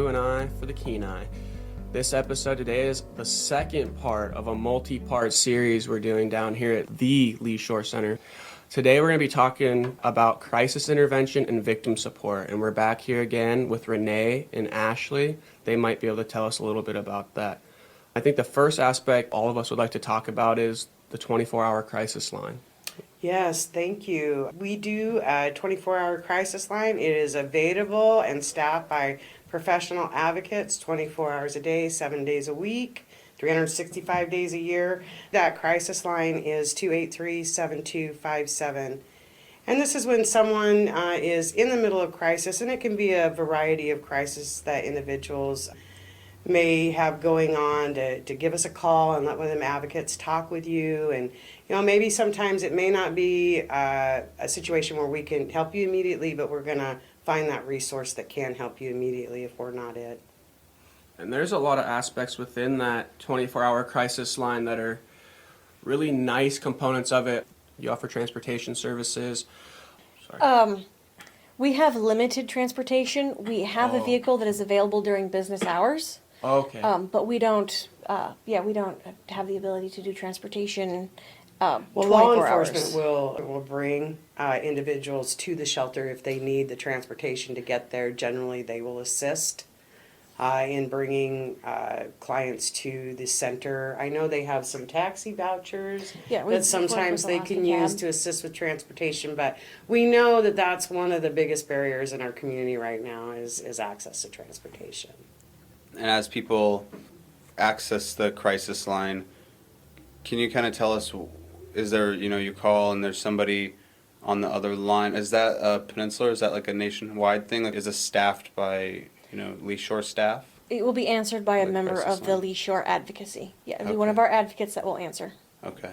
you and I for the Kenai. This episode today is the second part of a multi-part series we're doing down here at the LeeShore Center. Today we're going to be talking about crisis intervention and victim support, and we're back here again with Renee and Ashley. They might be able to tell us a little bit about that. I think the first aspect all of us would like to talk about is the 24-hour crisis line. Yes, thank you. We do a 24-hour crisis line. It is available and staffed by professional advocates 24 hours a day, 7 days a week, 365 days a year. That crisis line is 283-7257. And this is when someone is in the middle of crisis, and it can be a variety of crises that individuals may have going on, to give us a call and let one of them advocates talk with you. And maybe sometimes it may not be a situation where we can help you immediately, but we're going to find that resource that can help you immediately if we're not it. And there's a lot of aspects within that 24-hour crisis line that are really nice components of it. You offer transportation services. We have limited transportation. We have a vehicle that is available during business hours. Okay. But we don't have the ability to do transportation. Well, 24 law hours. enforcement will bring individuals to the shelter if they need the transportation to get there. Generally, they will assist in bringing clients to the center. I know they have some taxi vouchers that sometimes they can use to assist with transportation, but we know that that's one of the biggest barriers in our community right now is access to transportation. And as people access the crisis line, can you kind of tell us, is there, you call and there's somebody on the other line? Is that a peninsula or is that like a nationwide thing? Like, is this staffed by, LeeShore staff? It will be answered by a The member crisis of the line. LeeShore advocacy. Yeah, it'll be Okay. one of our advocates that will answer. Okay.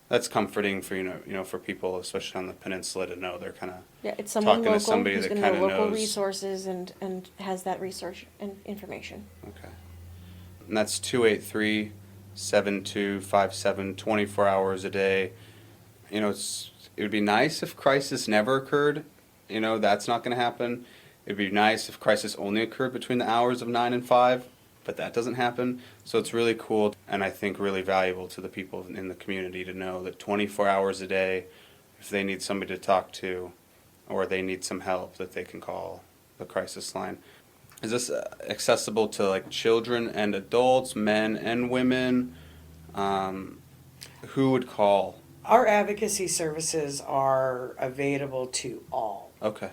That's comforting for, for people, especially on the peninsula, to know they're kind of Yeah, it's someone talking to local somebody who's that going to know kinda local knows. resources and has that research and information. Okay. And that's 283-7257, 24 hours a day. It would be nice if crisis never occurred. That's not going to happen. It would be nice if crisis only occurred between the hours of 9 and 5, but that doesn't happen. So it's really cool and I think really valuable to the people in the community to know that 24 hours a day, if they need somebody to talk to or they need some help, that they can call the crisis line. Is this accessible to like children and adults, men and women? Who would call? Our advocacy services are available to all. Okay.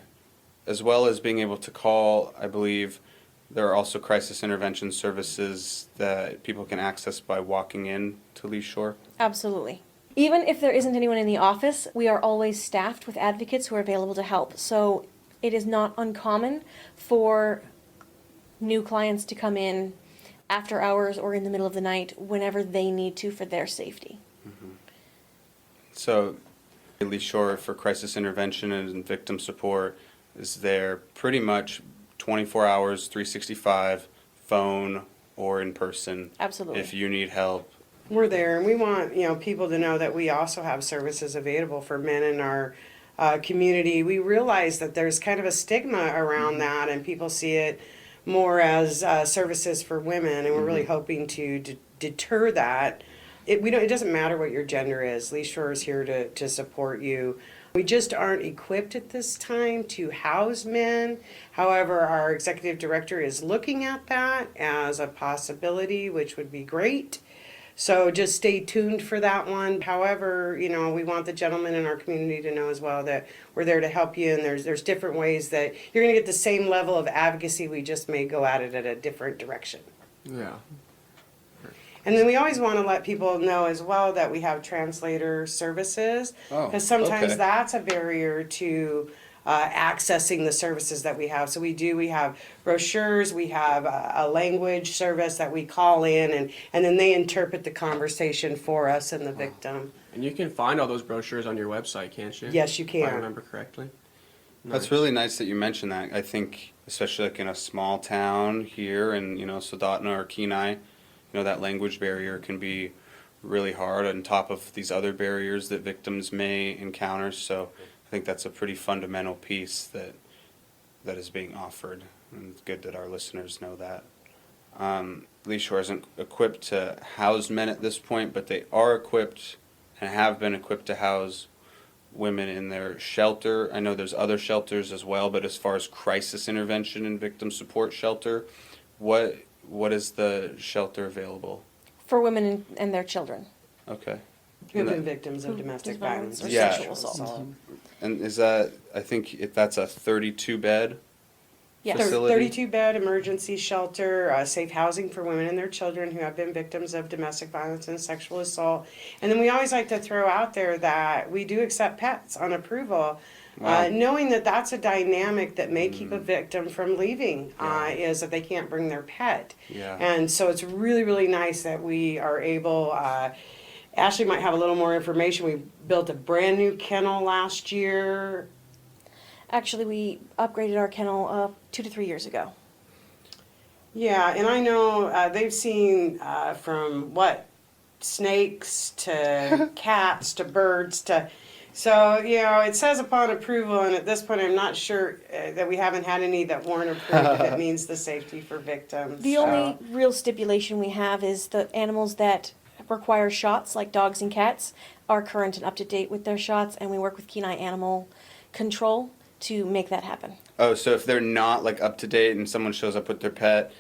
As well as being able to call, I believe there are also crisis intervention services that people can access by walking in to LeeShore. Absolutely. Even if there isn't anyone in the office, we are always staffed with advocates who are available to help. So it is not uncommon for new clients to come in after hours or in the middle of the night whenever they need to for their safety. So LeeShore for crisis intervention and victim support is there pretty much 24 hours, 365, phone or in person. Absolutely. If you need help. We're there, and we want people to know that we also have services available for men in our community. We realize that there's kind of a stigma around that, and people see it more as services for women, and we're really hoping to deter that. It doesn't matter what your gender is. LeeShore is here to support you. We just aren't equipped at this time to house men. However, our executive director is looking at that as a possibility, which would be great. So just stay tuned for that one. However, we want the gentlemen in our community to know as well that we're there to help you, and there's different ways that you're going to get the same level of advocacy. We just may go at it at a different direction. Yeah. And then we always want to let people know as well that we have translator services, because sometimes okay. that's a barrier to accessing the services that we have. So we have brochures, we have a language service that we call in, and then they interpret the conversation for us and the victim. And you can find all those brochures on your website, can't you? Yes, you If I can. remember correctly. That's really nice that you mentioned that. I think, especially like in a small town here in, Soldotna or Kenai, that language barrier can be really hard on top of these other barriers that victims may encounter. So I think that's a pretty fundamental piece that that is being offered, and it's good that our listeners know that. LeeShore isn't equipped to house men at this point, but they are equipped and have been equipped to house women in their shelter. I know there's other shelters as well, but as far as crisis intervention and victim support shelter, what is the shelter available? For women and their children. Okay. Who've been victims of domestic violence or Yeah. sexual assault. And is that, I think that's a 32 bed Yes. facility? 32-bed emergency shelter, safe housing for women and their children who have been victims of domestic violence and sexual assault. And then we always like to throw out there that we do accept pets on approval. Wow. Knowing that that's a dynamic that may keep a victim from leaving, Yeah. is that they can't bring their pet. Yeah. And so it's really, really nice that we are able, Ashley might have a little more information. We built a brand new kennel last year. Actually, we upgraded our kennel 2 to 3 years ago. Yeah, and I know they've seen from snakes to cats to birds to. So, it says upon approval, and at this point I'm not sure that we haven't had any that weren't approved if it means the safety for victims. The only real stipulation we have is the animals that require shots, like dogs and cats, are current and up to date with their shots, and we work with Kenai Animal Control to make that happen. Oh, so if they're not like up to date and someone shows up with their pet,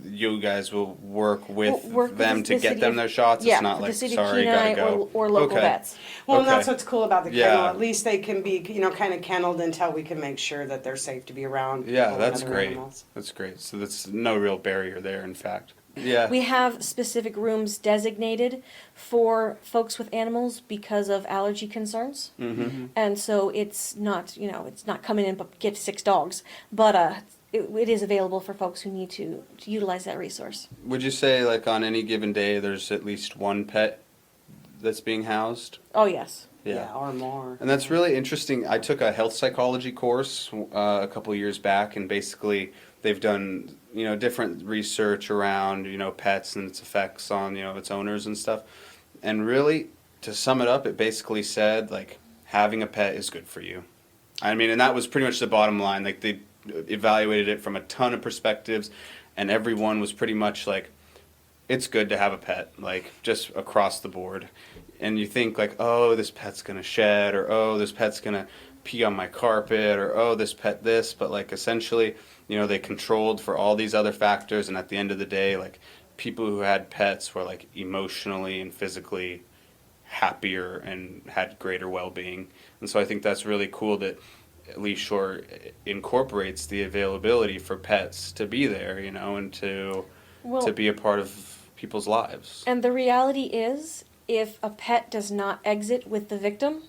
you guys will work with We'll work with them the to get city them of- their shots? Yeah, It's not with like, the city sorry, of Kenai gotta go. or local Okay. vets. Well, and Okay. that's what's cool about the Yeah. kennel. At least they can be, kind of kenneled until we can make sure that they're safe to be around. Yeah, people and that's other great. animals. That's great. So that's no real barrier there, in fact. Yeah. We have specific rooms designated for folks with animals because of allergy concerns. Mm-hmm. And so it's not, it's not come in and get 6 dogs, but it is available for folks who need to utilize that resource. Would you say, like, on any given day, there's at least one pet that's being housed? Oh, yes. Yeah, or more. And that's really interesting. I took a health psychology course a couple years back, and basically they've done different research around pets and its effects on its owners and stuff. And really, to sum it up, it basically said like having a pet is good for you. I mean, and that was pretty much the bottom line. Like they evaluated it from a ton of perspectives, and everyone was pretty much like, it's good to have a pet, like just across the board. And you think like, oh, this pet's gonna shed, or oh, this pet's gonna pee on my carpet, or oh, this pet this, but like essentially, they controlled for all these other factors, and at the end of the day, like people who had pets were like emotionally and physically happier and had greater well-being. And so I think that's really cool that LeeShore incorporates the availability for pets to be there, and to be a part of people's lives. And the reality is, if a pet does not exit with the victim,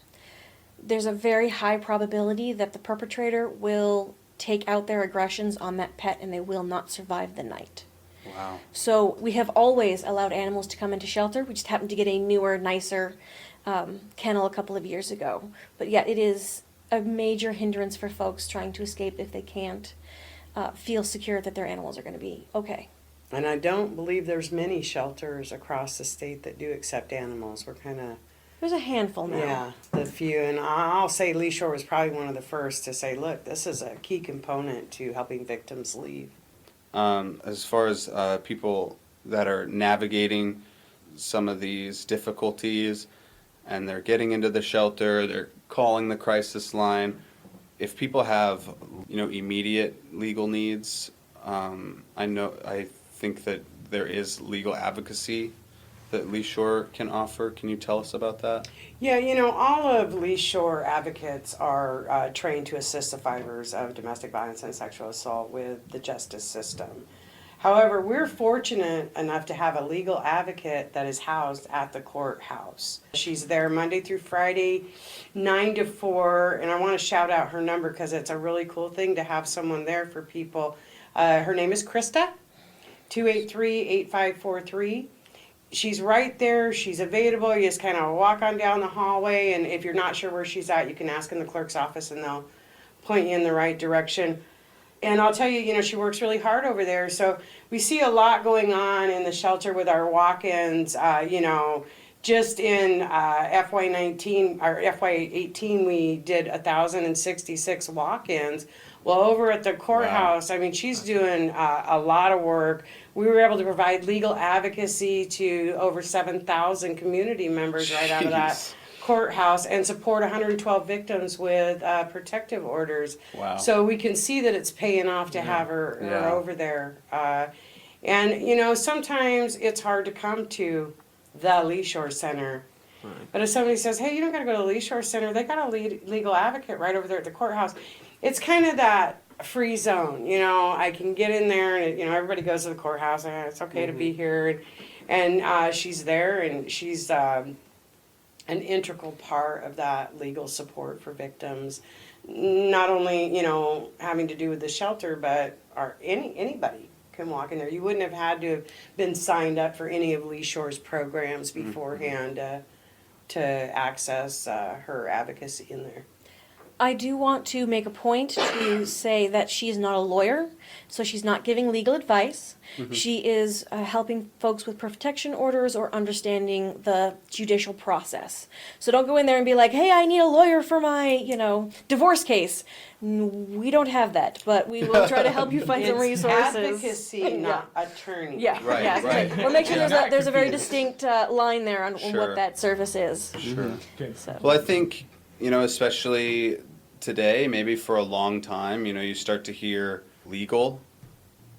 there's a very high probability that the perpetrator will take out their aggressions on that pet and they will not survive the night. Wow. So we have always allowed animals to come into shelter. We just happened to get a newer, nicer kennel a couple of years ago. But yeah, it is a major hindrance for folks trying to escape if they can't feel secure that their animals are going to be okay. And I don't believe there's many shelters across the state that do accept animals. We're kind of, There's a handful now. yeah, the few. And I'll say LeeShore was probably one of the first to say, look, this is a key component to helping victims leave. As far as people that are navigating some of these difficulties and they're getting into the shelter, they're calling the crisis line. If people have, immediate legal needs, I think that there is legal advocacy that LeeShore can offer. Can you tell us about that? Yeah, all of LeeShore advocates are trained to assist survivors of domestic violence and sexual assault with the justice system. However, we're fortunate enough to have a legal advocate that is housed at the courthouse. She's there Monday through Friday, 9 to 4, and I want to shout out her number because it's a really cool thing to have someone there for people. Her name is Krista, 283-8543. She's right there. She's available. You just kind of walk on down the hallway, and if you're not sure where she's at, you can ask in the clerk's office, and they'll point you in the right direction. And I'll tell you, she works really hard over there. So we see a lot going on in the shelter with our walk-ins. Just in FY19 or FY18, we did 1,066 walk-ins. Well, over at the courthouse, I mean, she's doing a lot of work. We were able to provide legal advocacy to over 7,000 community members right out of that Jeez. courthouse and support 112 victims with protective orders. Wow. So we can see that it's paying off to have her Yeah. over there. And, you know, sometimes it's hard to come to the LeeShore Center. Right. But if somebody says, hey, you don't got to go to the LeeShore Center, they got a legal advocate right over there at the courthouse. It's kind of that free zone, you know. I can get in there, and you know, everybody goes to the courthouse. And it's okay to be here, and she's there, and she's an integral part of that legal support for victims. Not only, you know, having to do with the shelter, but anybody can walk in there. You wouldn't have had to have been signed up for any of LeeShore's programs beforehand to access her advocacy in there. I do want to make a point to say that she is not a lawyer, so she's not giving legal advice. She is helping folks with protection orders or understanding the judicial process. So don't go in there and be like, hey, I need a lawyer for my, you know, divorce case. We don't have that, but we will try to help you find some It's resources. advocacy, not attorney. Yeah, Right, yeah. right. We'll make sure Yeah. there's a very distinct line there on Sure. what that service is. Sure. Good. So. Well, I think, you know, especially today, maybe for a long time, you know, you start to hear legal,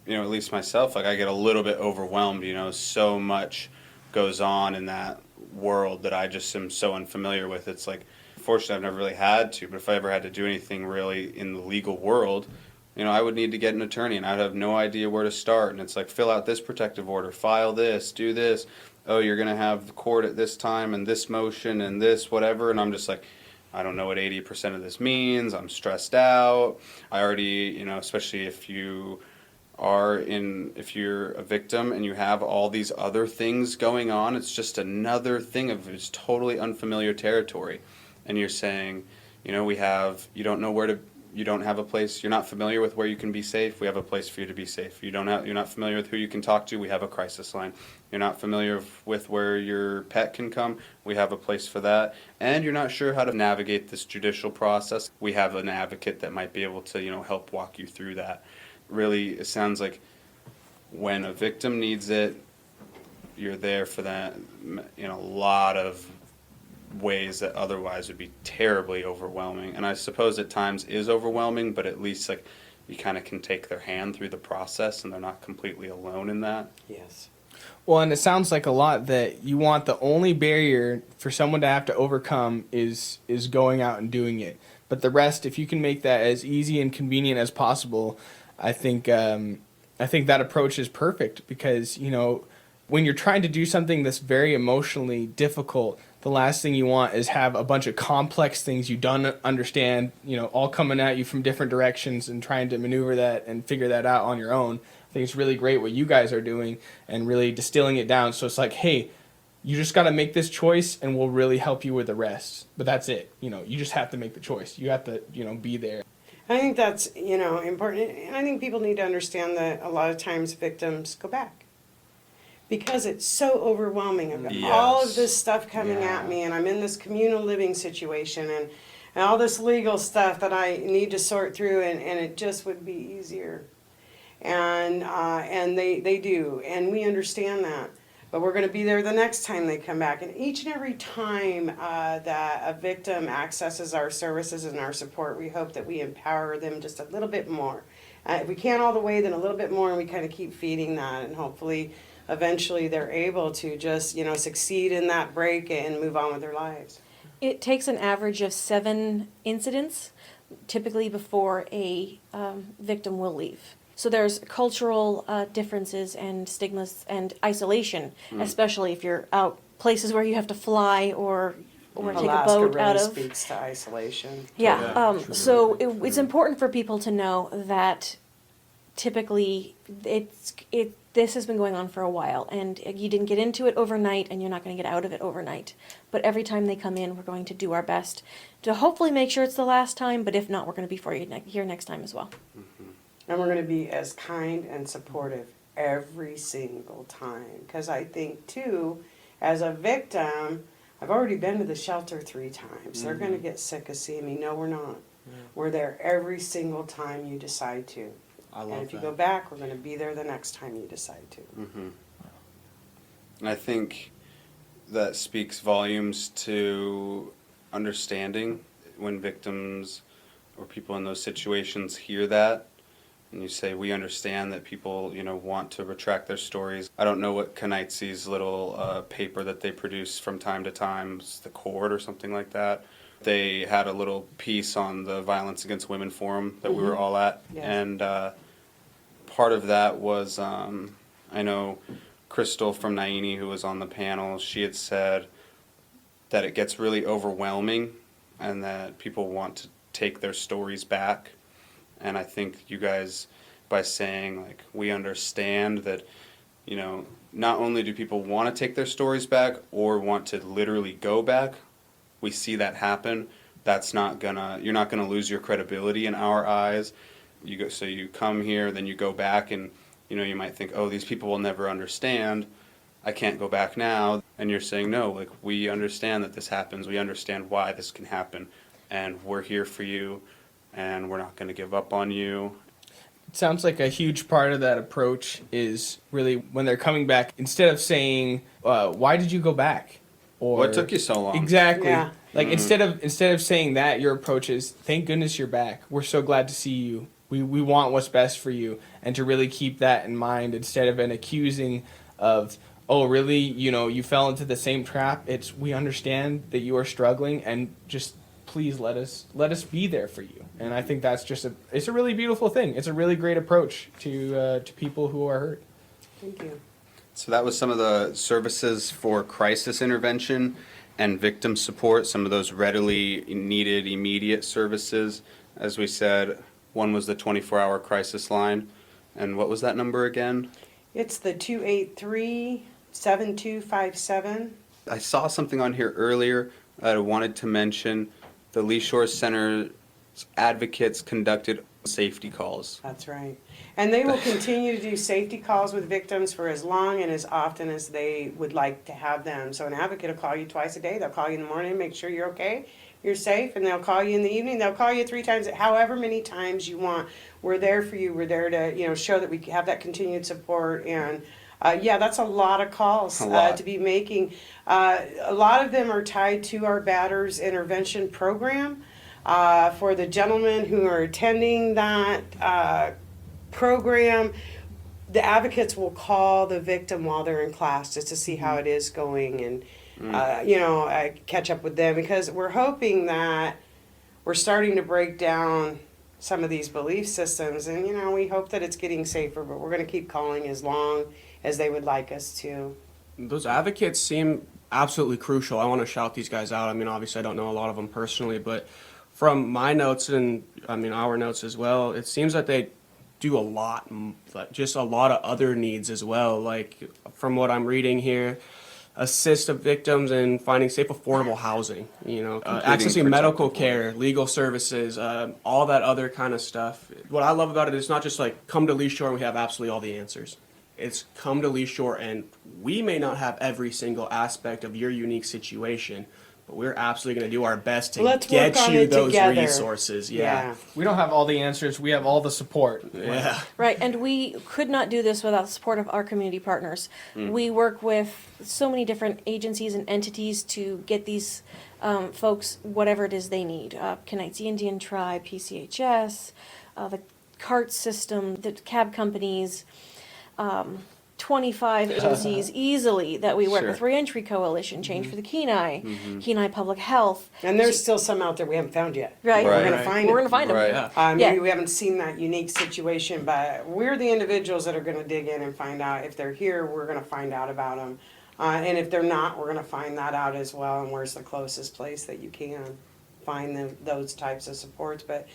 you know, at least myself, like I get a little bit overwhelmed, you know, so much goes on in that world that I just am so unfamiliar with. It's like, fortunately, I've never really had to, but if I ever had to do anything really in the legal world, you know, I would need to get an attorney and I'd have no idea where to start. And it's like, fill out this protective order, file this, do this. Oh, you're going to have the court at this time and this motion and this, whatever. And I'm just like, I don't know what 80% of this means. I'm stressed out. I already, you know, especially if you're a victim and you have all these other things going on, it's just another thing of it's totally unfamiliar territory. And you're saying, you know, you don't know where to, you don't have a place, you're not familiar with where you can be safe, we have a place for you to be safe. You're not familiar with who you can talk to, we have a crisis line. You're not familiar with where your pet can come, we have a place for that. And you're not sure how to navigate this judicial process, we have an advocate that might be able to, you know, help walk you through that. Really, it sounds like when a victim needs it, you're there for that in a lot of ways that otherwise would be terribly overwhelming. And I suppose at times is overwhelming, but at least like you kind of can take their hand through the process and they're not completely alone in that. Yes. Well, and it sounds like a lot that you want the only barrier for someone to have to overcome is going out and doing it. But the rest, if you can make that as easy and convenient as possible, I think that approach is perfect because, you know, when you're trying to do something that's very emotionally difficult, the last thing you want is have a bunch of complex things you don't understand, you know, all coming at you from different directions and trying to maneuver that and figure that out on your own. I think it's really great what you guys are doing and really distilling it down. So it's like, hey, you just got to make this choice and we'll really help you with the rest. But that's it. You know, you just have to make the choice. You have to, you know, be there. I think that's, you know, important. And I think people need to understand that a lot of times victims go back. Because it's so overwhelming. I've got all of this stuff coming at me, and I'm in this communal living situation, and all this legal stuff that I need to sort through, and it just would be easier. And they do, and we understand that. But we're going to be there the next time they come back. And each and every time that a victim accesses our services and our support, we hope that we empower them just a little bit more. If we can't all the way, then a little bit more, and we kind of keep feeding that, and hopefully eventually they're able to just, you know, succeed in that break and move on with their lives. It takes an average of 7 incidents, typically before a victim will leave. So there's cultural differences and stigmas and isolation, especially if you're out places where you have to fly or take Alaska a boat really out of. speaks to isolation. Yeah. So it's important for people to know that typically this has been going on for a while, and you didn't get into it overnight, and you're not going to get out of it overnight. But every time they come in, we're going to do our best to hopefully make sure it's the last time. But if not, we're going to be for you here next time as well. And we're going to be as kind and supportive every single time. Because I think, too, as a victim, I've already been to the shelter 3 times. They're going to get sick of seeing me. No, we're not. We're there every single time you decide to. I love And if you that. go back, we're going to be there the next time you decide to. And I think that speaks volumes to understanding when victims or people in those situations hear that. And you say, we understand that people, want to retract their stories. I don't know what Kenai's little paper that they produce from time to time, it's the Court or something like that. They had a little piece on the Violence Against Women Forum that we were all at. Yes. And part of that was, I know Crystal from Naini, who was on the panel, she had said that it gets really overwhelming and that people want to take their stories back. And I think you guys, by saying, like, we understand that, not only do people want to take their stories back or want to literally go back, we see that happen. You're not gonna lose your credibility in our eyes. So you come here, then you go back, and you might think, oh, these people will never understand. I can't go back now. And you're saying, no, like, we understand that this happens. We understand why this can happen, and we're here for you, and we're not going to give up on you. It sounds like a huge part of that approach is really when they're coming back, instead of saying, why did you go back? Or What took you so long? Exactly. Yeah. Like instead of saying that, your approach is, thank goodness you're back. We're so glad to see you. We want what's best for you. And to really keep that in mind instead of an accusing of, oh, really, you fell into the same trap. It's, we understand that you are struggling, and just please let us be there for you. And I think that's it's a really beautiful thing. It's a really great approach to people who are hurt. Thank you. So that was some of the services for crisis intervention and victim support, some of those readily needed immediate services. As we said, one was the 24-hour crisis line. And what was that number again? It's the 283-7257. I saw something on here earlier that I wanted to mention. The LeeShore Center advocates conducted safety calls. That's right. And they will continue to do safety calls with victims for as long and as often as they would like to have them. So an advocate will call you twice a day. They'll call you in the morning, make sure you're okay, you're safe, and they'll call you in the evening. They'll call you 3 times, however many times you want. We're there for you. We're there to, show that we have that continued support. And that's a lot of calls to be making. A lot of them are tied to our Batters Intervention Program. For the gentlemen who are attending that program, the advocates will call the victim while they're in class just to see how it is going and, catch up with them, because we're hoping that we're starting to break down some of these belief systems, and, we hope that it's getting safer, but we're going to keep calling as long as they would like us to. Those advocates seem absolutely crucial. I want to shout these guys out. I mean, obviously I don't know a lot of them personally, but from my notes and our notes as well, it seems that they do a lot, just a lot of other needs as well. Like from what I'm reading here, assist the victims in finding safe, affordable housing, accessing medical care, legal services, all that other kind of stuff. What I love about it is not just like come to LeeShore and we have absolutely all the answers. It's come to LeeShore and we may not have every single aspect of your unique situation, but we're absolutely going to do our best to get you those together. Resources. Yeah. We don't have all the answers. We have all the support. Yeah. Right, and we could not do this without the support of our community partners. We work with so many different agencies and entities to get these folks whatever it is they need. Kenai Indian Tribe, PCHS, the CART system, the cab companies, 25 agencies easily that we work with. Reentry Coalition, Change for the Kenai, Kenai Public Health. And there's still some out there we haven't found yet. Right. We're going to find We're them. going to find them. Yeah. Maybe we haven't seen that unique situation, but we're the individuals that are going to dig in and find out. If they're here, we're going to find out about them. And if they're not, we're going to find that out as well, and where's the closest place that you can find those types of supports. But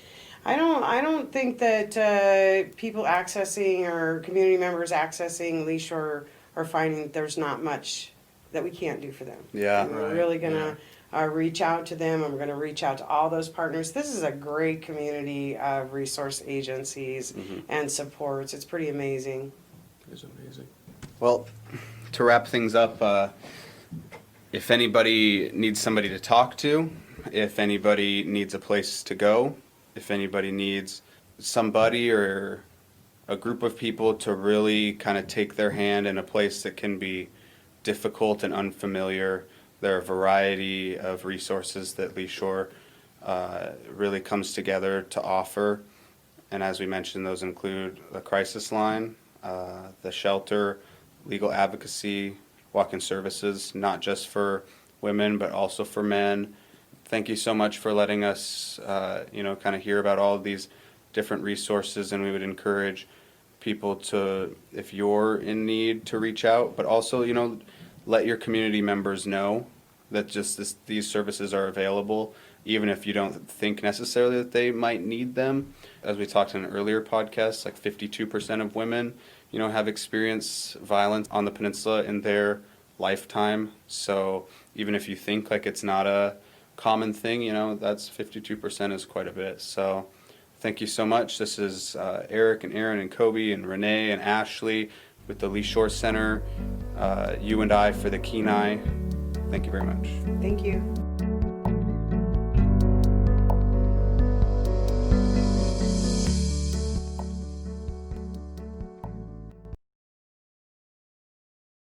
I don't think that people accessing or community members accessing LeeShore are finding that there's not much that we can't do for them. Yeah. And we're really going to reach out to them, and we're going to reach out to all those partners. This is a great community of resource agencies and supports. It's pretty amazing. It is amazing. Well, to wrap things up, if anybody needs somebody to talk to, if anybody needs a place to go, if anybody needs somebody or a group of people to really kind of take their hand in a place that can be difficult and unfamiliar. There are a variety of resources that LeeShore really comes together to offer. And as we mentioned, those include the crisis line, the shelter, legal advocacy, walk-in services, not just for women, but also for men. Thank you so much for letting us, kind of hear about all of these different resources, and we would encourage people to, if you're in need, to reach out, but also, let your community members know that these services are available, even if you don't think necessarily that they might need them. As we talked in an earlier podcast, like 52% of women, have experienced violence on the peninsula in their lifetime. So even if you think like it's not a common thing, that's 52% is quite a bit. So thank you so much. This is Eric and Aaron and Kobe and Renee and Ashley with the LeeShore Center, you and I for the Kenai. Thank you very much. Thank you.